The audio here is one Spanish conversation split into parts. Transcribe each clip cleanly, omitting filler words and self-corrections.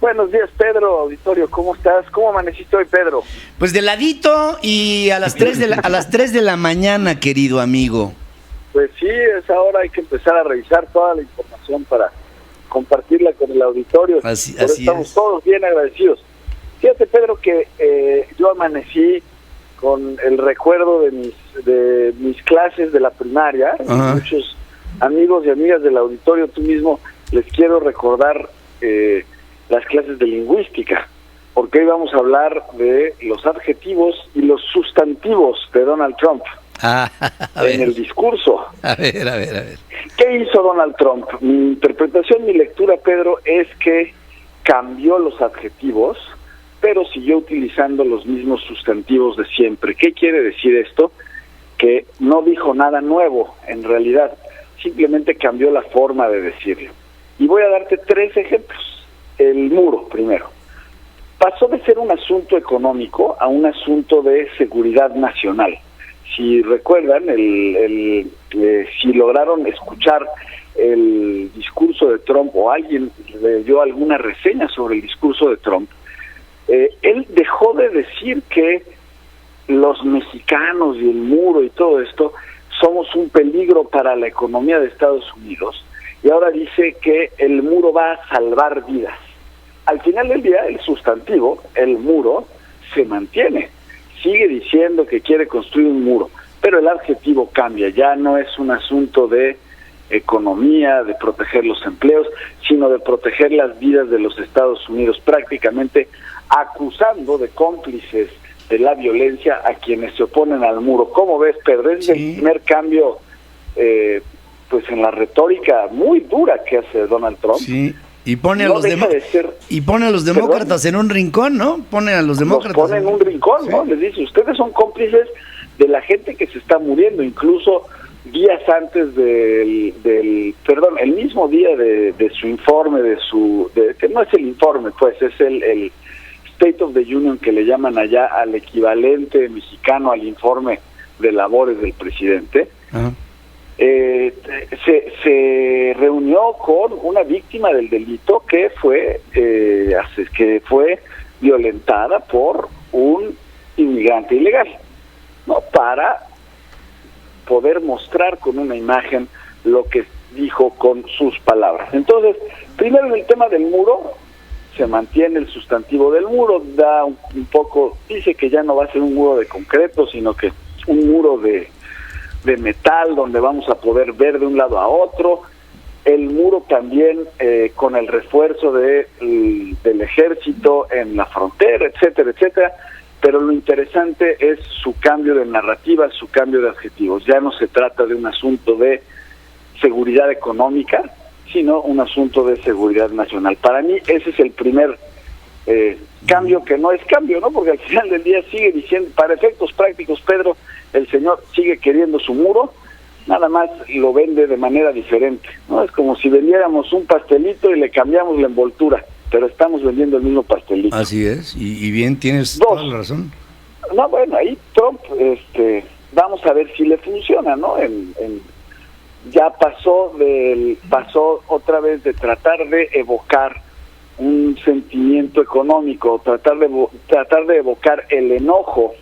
Buenos días, Pedro, auditorio, ¿cómo estás? ¿Cómo amaneciste hoy, Pedro? Pues de ladito y a las 3 de la mañana, querido amigo. Pues sí, es ahora, hay que empezar a revisar toda la información para compartirla con el auditorio. Así estamos es. todos bien agradecidos. Fíjate, Pedro, que yo amanecí con el recuerdo de mis clases de la primaria. Muchos amigos y amigas del auditorio, tú mismo, les quiero recordar las clases de lingüística, porque hoy vamos a hablar de los adjetivos y los sustantivos de Donald Trump en el discurso. A ver. ¿Qué hizo Donald Trump? Mi interpretación, mi lectura, Pedro, es que cambió los adjetivos, pero siguió utilizando los mismos sustantivos de siempre. ¿Qué quiere decir esto? Que no dijo nada nuevo, en realidad, simplemente cambió la forma de decirlo. Y voy a darte 3 ejemplos. El muro, primero. Pasó de ser un asunto económico a un asunto de seguridad nacional. Si recuerdan, si lograron escuchar el discurso de Trump o alguien le dio alguna reseña sobre el discurso de Trump, él dejó de decir que los mexicanos y el muro y todo esto somos un peligro para la economía de Estados Unidos, y ahora dice que el muro va a salvar vidas. Al final del día, el sustantivo, el muro, se mantiene. Sigue diciendo que quiere construir un muro, pero el adjetivo cambia. Ya no es un asunto de economía, de proteger los empleos, sino de proteger las vidas de los Estados Unidos, prácticamente acusando de cómplices de la violencia a quienes se oponen al muro. ¿Cómo ves, Pedro? Es el primer cambio pues en la retórica muy dura que hace Donald Trump. Sí. Y pone a los demócratas en un rincón, ¿no? Pone a los demócratas. Los pone en un rincón, ¿no? Les dice, ustedes son cómplices de la gente que se está muriendo, incluso días antes el mismo día de su informe, que no es el informe, pues, es el State of the Union, que le llaman allá al equivalente mexicano al informe de labores del presidente. Ajá. Se reunió con una víctima del delito que fue violentada por un inmigrante ilegal, ¿no? Para poder mostrar con una imagen lo que dijo con sus palabras. Entonces, primero en el tema del muro, se mantiene el sustantivo del muro, da un poco, dice que ya no va a ser un muro de concreto, sino que un muro de metal donde vamos a poder ver de un lado a otro. El muro también con el refuerzo del ejército en la frontera, etcétera, etcétera. Pero lo interesante es su cambio de narrativa, su cambio de adjetivos. Ya no se trata de un asunto de seguridad económica, sino un asunto de seguridad nacional. Para mí ese es el primer cambio, que no es cambio, ¿no? Porque al final del día sigue diciendo, para efectos prácticos, Pedro, el señor sigue queriendo su muro, nada más lo vende de manera diferente, ¿no? Es como si vendiéramos un pastelito y le cambiamos la envoltura, pero estamos vendiendo el mismo pastelito. Así es, y bien, tienes toda la razón. No, bueno, ahí Trump, vamos a ver si le funciona, ¿no? Ya pasó otra vez de tratar de evocar un sentimiento económico, tratar de evocar el enojo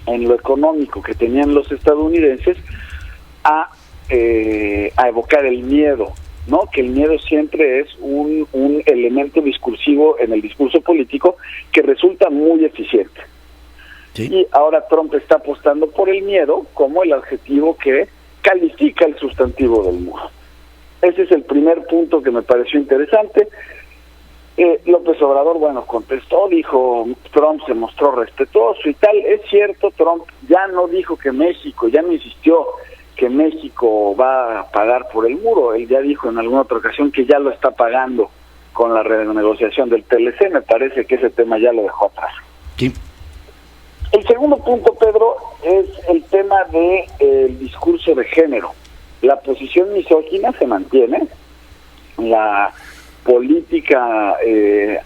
en lo económico que tenían los estadounidenses, a evocar el miedo, ¿no? Que el miedo siempre es un elemento discursivo en el discurso político que resulta muy eficiente. Sí. Y ahora Trump está apostando por el miedo como el adjetivo que califica el sustantivo del muro. Ese es el primer punto que me pareció interesante. López Obrador, bueno, contestó, dijo, Trump se mostró respetuoso y tal. Es cierto, Trump ya no dijo que México, ya no insistió que México va a pagar por el muro. Él ya dijo en alguna otra ocasión que ya lo está pagando con la renegociación del TLC. Me parece que ese tema ya lo dejó atrás. Sí. El segundo punto, Pedro, es el tema del discurso de género. La posición misógina se mantiene, la política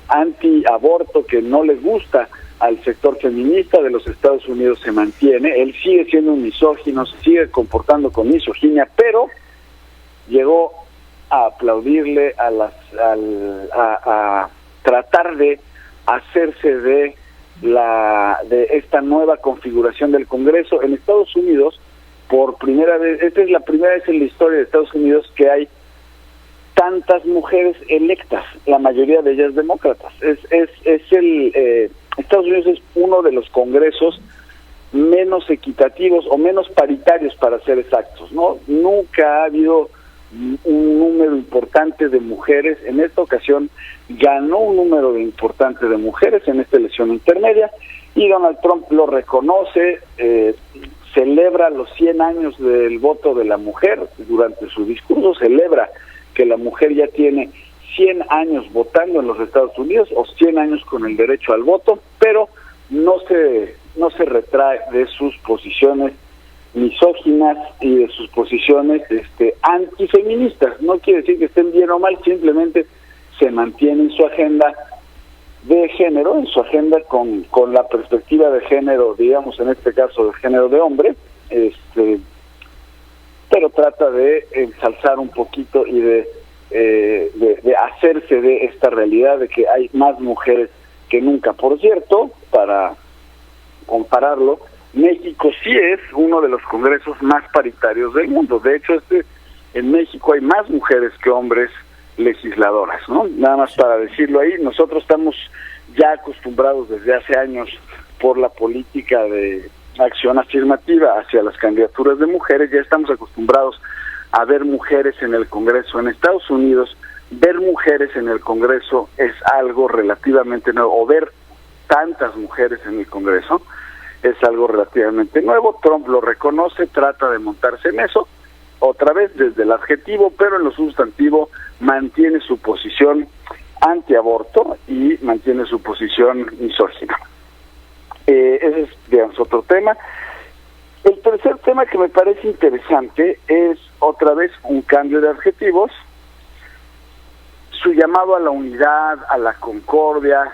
anti-aborto que no les gusta al sector feminista de los Estados Unidos se mantiene. Él sigue siendo un misógino, se sigue comportando con misoginia, pero llegó a aplaudirle a tratar de hacerse de esta nueva configuración del Congreso. En Estados Unidos, por primera vez, esta es la primera vez en la historia de Estados Unidos que hay tantas mujeres electas, la mayoría de ellas demócratas. Estados Unidos es uno de los congresos menos equitativos o menos paritarios, para ser exactos, ¿no? Nunca ha habido un número importante de mujeres. En esta ocasión ganó un número importante de mujeres en esta elección intermedia, y Donald Trump lo reconoce, celebra los 100 años del voto de la mujer. Durante su discurso celebra que la mujer ya tiene 100 años votando en los Estados Unidos, o 100 años con el derecho al voto, pero no se retrae de sus posiciones misóginas y de sus posiciones antifeministas. No quiere decir que estén bien o mal, simplemente se mantiene en su agenda de género, en su agenda con la perspectiva de género, digamos en este caso de género de hombre, pero trata de ensalzar un poquito y de hacerse de esta realidad de que hay más mujeres que nunca. Por cierto, para compararlo, México sí es uno de los congresos más paritarios del mundo. De hecho, en México hay más mujeres que hombres legisladoras, ¿no? Nada más para decirlo ahí. Nosotros estamos ya acostumbrados desde hace años, por la política de acción afirmativa hacia las candidaturas de mujeres, ya estamos acostumbrados a ver mujeres en el Congreso. En Estados Unidos, ver mujeres en el Congreso es algo relativamente nuevo, o ver tantas mujeres en el Congreso es algo relativamente nuevo. Trump lo reconoce, trata de montarse en eso, otra vez desde el adjetivo, pero en lo sustantivo mantiene su posición antiaborto y mantiene su posición misógina. Ese es, digamos, otro tema. El tercer tema que me parece interesante es otra vez un cambio de adjetivos, su llamado a la unidad, a la concordia,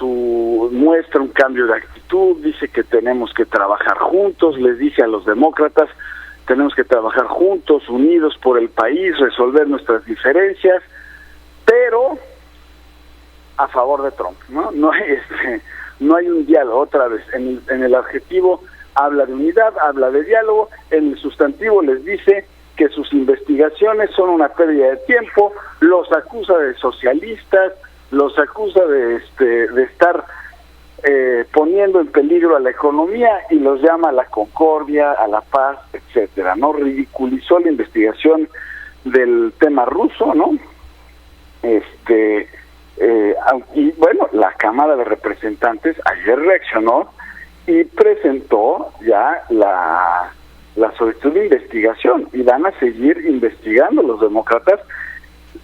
muestra un cambio de actitud, dice que tenemos que trabajar juntos, les dice a los demócratas, tenemos que trabajar juntos, unidos por el país, resolver nuestras diferencias, pero a favor de Trump, ¿no? No hay un diálogo. Otra vez, en el adjetivo habla de unidad, habla de diálogo, en el sustantivo les dice que sus investigaciones son una pérdida de tiempo, los acusa de socialistas, los acusa de estar poniendo en peligro a la economía, y los llama a la concordia, a la paz, etcétera, ¿no? Ridiculizó la investigación del tema ruso, ¿no? Y bueno, la Cámara de Representantes ayer reaccionó y presentó ya la solicitud de investigación, y van a seguir investigando los demócratas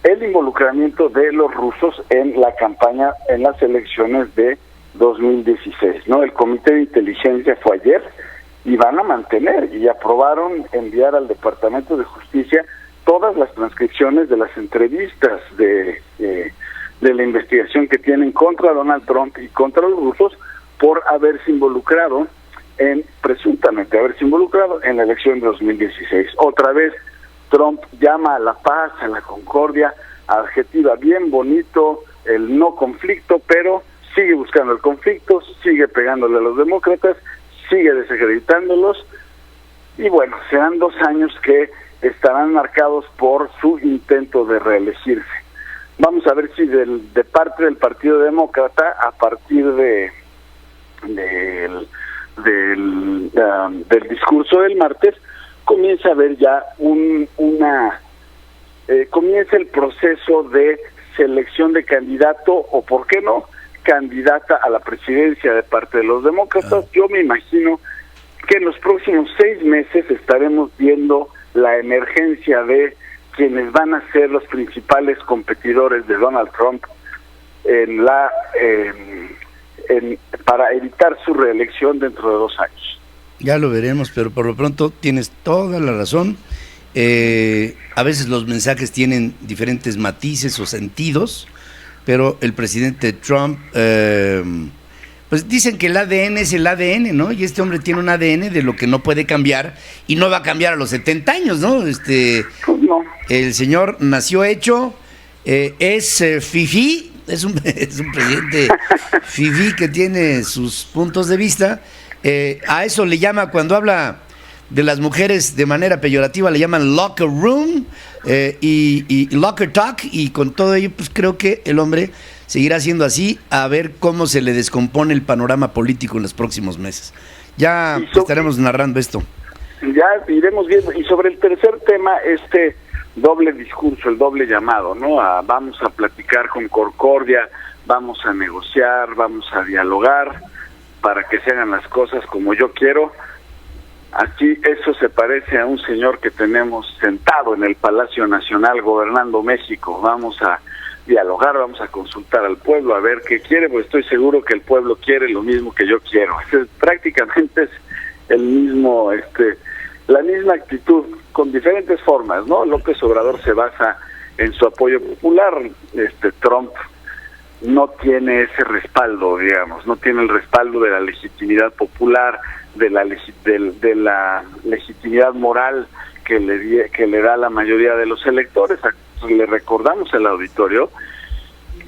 el involucramiento de los rusos en la campaña, en las elecciones de 2016, ¿no? El Comité de Inteligencia fue ayer, y van a mantener, y aprobaron enviar al Departamento de Justicia todas las transcripciones de las entrevistas de la investigación que tienen contra Donald Trump y contra los rusos por presuntamente haberse involucrado en la elección de 2016. Otra vez Trump llama a la paz, a la concordia, adjetiva bien bonito el no conflicto, pero sigue buscando el conflicto, sigue pegándole a los demócratas, sigue desacreditándolos, y bueno, serán 2 años que estarán marcados por su intento de reelegirse. Vamos a ver si de parte del Partido Demócrata, a partir del discurso del martes, comienza a haber ya comienza el proceso de selección de candidato, o por qué no, candidata a la presidencia de parte de los demócratas. Yo me imagino que en los próximos 6 meses estaremos viendo la emergencia de quienes van a ser los principales competidores de Donald Trump para evitar su reelección dentro de 2 años. Ya lo veremos, pero por lo pronto tienes toda la razón. A veces los mensajes tienen diferentes matices o sentidos, pero el presidente Trump, pues dicen que el ADN es el ADN, ¿no? Y este hombre tiene un ADN de lo que no puede cambiar, y no va a cambiar a los 70 años, ¿no? Pues no. El señor nació hecho, es fifí, es un presidente fifí que tiene sus puntos de vista. A eso le llama, cuando habla de las mujeres de manera peyorativa, le llaman locker room y locker talk, y con todo ello pues creo que el hombre seguirá siendo así, a ver cómo se le descompone el panorama político en los próximos meses. Ya estaremos narrando esto. Ya iremos viendo. Y sobre el tercer tema, este doble discurso, el doble llamado, ¿no? Vamos a platicar con concordia, vamos a negociar, vamos a dialogar para que se hagan las cosas como yo quiero. Así, eso se parece a un señor que tenemos sentado en el Palacio Nacional gobernando México. Vamos a dialogar, vamos a consultar al pueblo a ver qué quiere, pues estoy seguro que el pueblo quiere lo mismo que yo quiero. Prácticamente es el mismo, la misma actitud, con diferentes formas, ¿no? López Obrador se basa en su apoyo popular. Trump no tiene ese respaldo, digamos, no tiene el respaldo de la legitimidad popular, de la legitimidad moral que le da la mayoría de los electores. Le recordamos al auditorio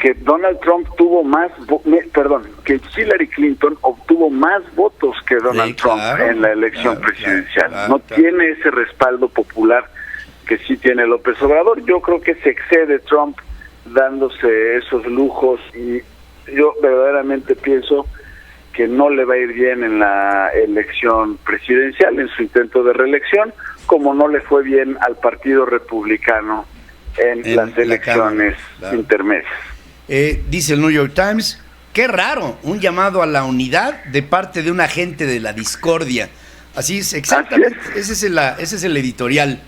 que Donald Trump tuvo que Hillary Clinton obtuvo más votos que Donald Trump en la elección presidencial. No tiene ese respaldo popular que sí tiene López Obrador. Yo creo que se excede Trump dándose esos lujos, y yo verdaderamente pienso que no le va a ir bien en la elección presidencial, en su intento de reelección, como no le fue bien al Partido Republicano en las elecciones intermedias. Dice el New York Times, qué raro, un llamado a la unidad de parte de un agente de la discordia. Así es, exactamente, ese es el editorial.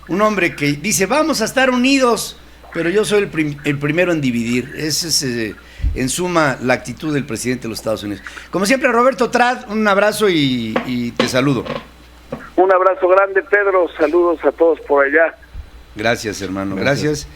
Un hombre que dice, vamos a estar unidos, pero yo soy el primero en dividir. Ese es, en suma, la actitud del presidente de los Estados Unidos. Como siempre, Roberto Trad, un abrazo y te saludo. Un abrazo grande, Pedro. Saludos a todos por allá. Gracias, hermano. Gracias.